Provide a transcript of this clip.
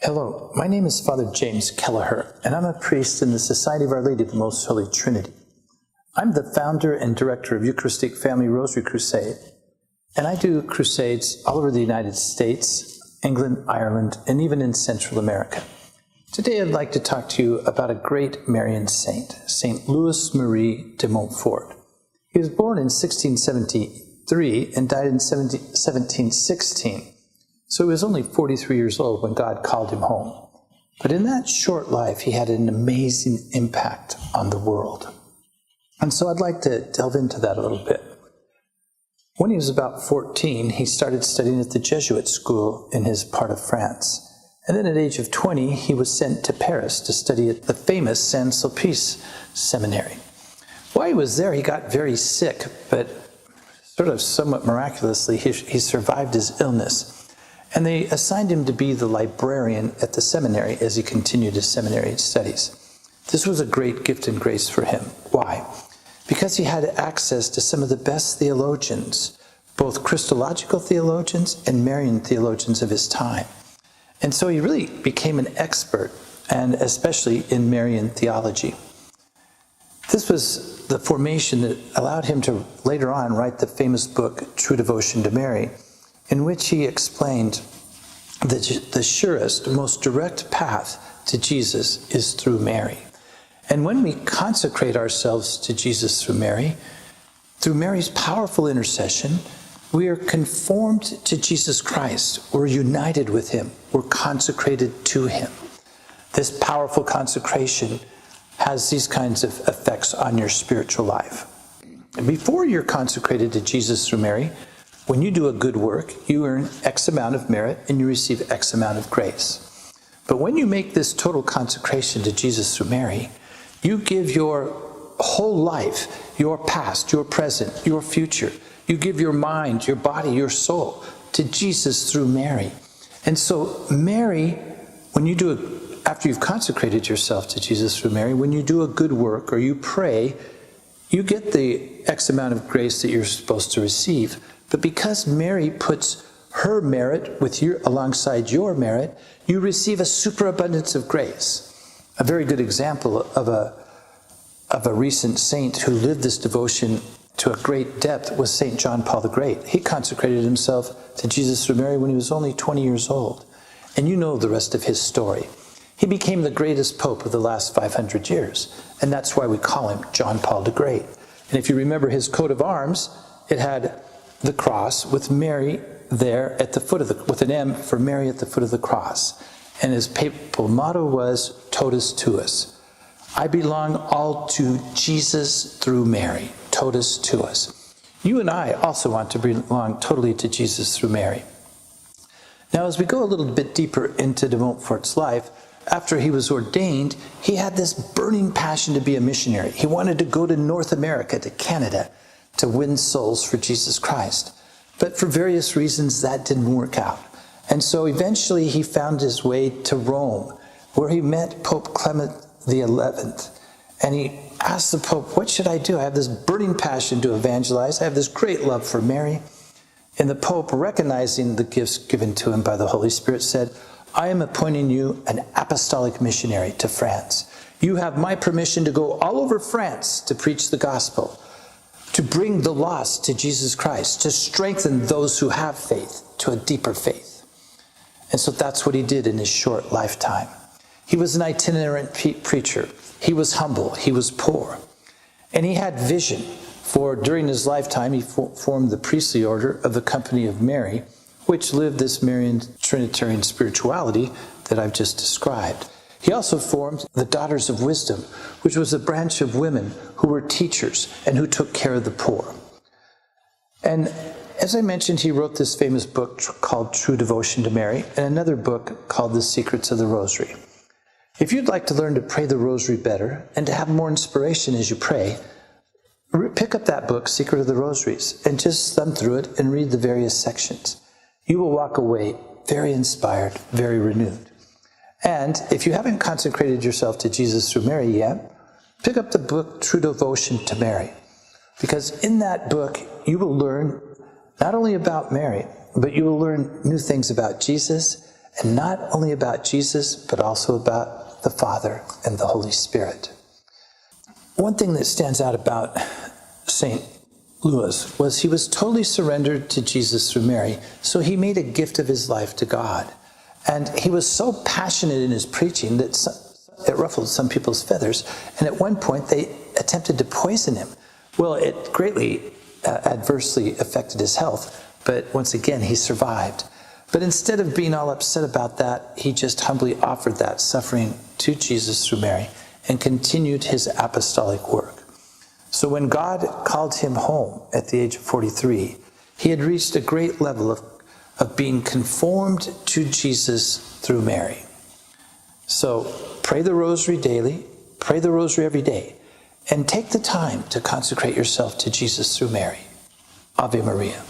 Hello, my name is Father James Kelleher, and I'm a priest in the Society of Our Lady of the Most Holy Trinity. I'm the founder and director of Eucharistic Family Rosary Crusade, and I do crusades all over the United States, England, Ireland, and even in Central America. Today I'd like to talk to you about a great Marian saint, Saint Louis Marie de Montfort. He was born in 1673 and died in 1716. So he was only 43 years old when God called him home. But in that short life, he had an amazing impact on the world. And so I'd like to delve into that a little bit. When he was about 14, he started studying at the Jesuit school in his part of France. And then at the age of 20, he was sent to Paris to study at the famous Saint-Sulpice seminary. While he was there, he got very sick, but sort of somewhat miraculously, he survived his illness. And they assigned him to be the librarian at the seminary as he continued his seminary studies. This was a great gift and grace for him. Why? Because he had access to some of the best theologians, both Christological theologians and Marian theologians of his time. And so he really became an expert, and especially in Marian theology. This was the formation that allowed him to later on write the famous book, True Devotion to Mary, in which he explained that the surest, most direct path to Jesus is through Mary. And when we consecrate ourselves to Jesus through Mary's powerful intercession, we are conformed to Jesus Christ. We're united with him. We're consecrated to him. This powerful consecration has these kinds of effects on your spiritual life. Before you're consecrated to Jesus through Mary, when you do a good work, you earn X amount of merit and you receive X amount of grace. But when you make this total consecration to Jesus through Mary, you give your whole life, your past, your present, your future. You give your mind, your body, your soul to Jesus through Mary. And so Mary, after you've consecrated yourself to Jesus through Mary, when you do a good work or you pray, you get the X amount of grace that you're supposed to receive. But because Mary puts her merit alongside your merit, you receive a superabundance of grace. A very good example of a recent saint who lived this devotion to a great depth was St. John Paul the Great. He consecrated himself to Jesus through Mary when he was only 20 years old. And you know the rest of his story. He became the greatest pope of the last 500 years. And that's why we call him John Paul the Great. And if you remember his coat of arms, it had the cross with Mary there at the foot of with an M for Mary at the foot of the cross. And his papal motto was Totus Tuus. I belong all to Jesus through Mary. Totus Tuus. You and I also want to belong totally to Jesus through Mary. Now, as we go a little bit deeper into de Montfort's life, after he was ordained, he had this burning passion to be a missionary. He wanted to go to North America, to Canada, to win souls for Jesus Christ. But for various reasons, that didn't work out. And so eventually he found his way to Rome, where he met Pope Clement XI. And he asked the Pope, what should I do? I have this burning passion to evangelize. I have this great love for Mary. And the Pope, recognizing the gifts given to him by the Holy Spirit, said, I am appointing you an apostolic missionary to France. You have my permission to go all over France to preach the gospel, to bring the lost to Jesus Christ, to strengthen those who have faith to a deeper faith. And so that's what he did in his short lifetime. He was an itinerant preacher. He was humble. He was poor. And he had vision, for during his lifetime he formed the priestly order of the Company of Mary, which lived this Marian Trinitarian spirituality that I've just described. He also formed the Daughters of Wisdom, which was a branch of women who were teachers and who took care of the poor. And as I mentioned, he wrote this famous book called True Devotion to Mary, and another book called The Secrets of the Rosary. If you'd like to learn to pray the Rosary better and to have more inspiration as you pray, pick up that book, Secret of the Rosaries, and just thumb through it and read the various sections. You will walk away very inspired, very renewed. And if you haven't consecrated yourself to Jesus through Mary yet, pick up the book True Devotion to Mary. Because in that book, you will learn not only about Mary, but you will learn new things about Jesus and not only about Jesus, but also about the Father and the Holy Spirit. One thing that stands out about St. Louis was he was totally surrendered to Jesus through Mary, so he made a gift of his life to God. And he was so passionate in his preaching that it ruffled some people's feathers, and at one point they attempted to poison him. Well, it greatly adversely affected his health, but once again he survived. But instead of being all upset about that, he just humbly offered that suffering to Jesus through Mary and continued his apostolic work. So when God called him home at the age of 43, he had reached a great level of being conformed to Jesus through Mary. So pray the rosary daily, pray the rosary every day, and take the time to consecrate yourself to Jesus through Mary. Ave Maria.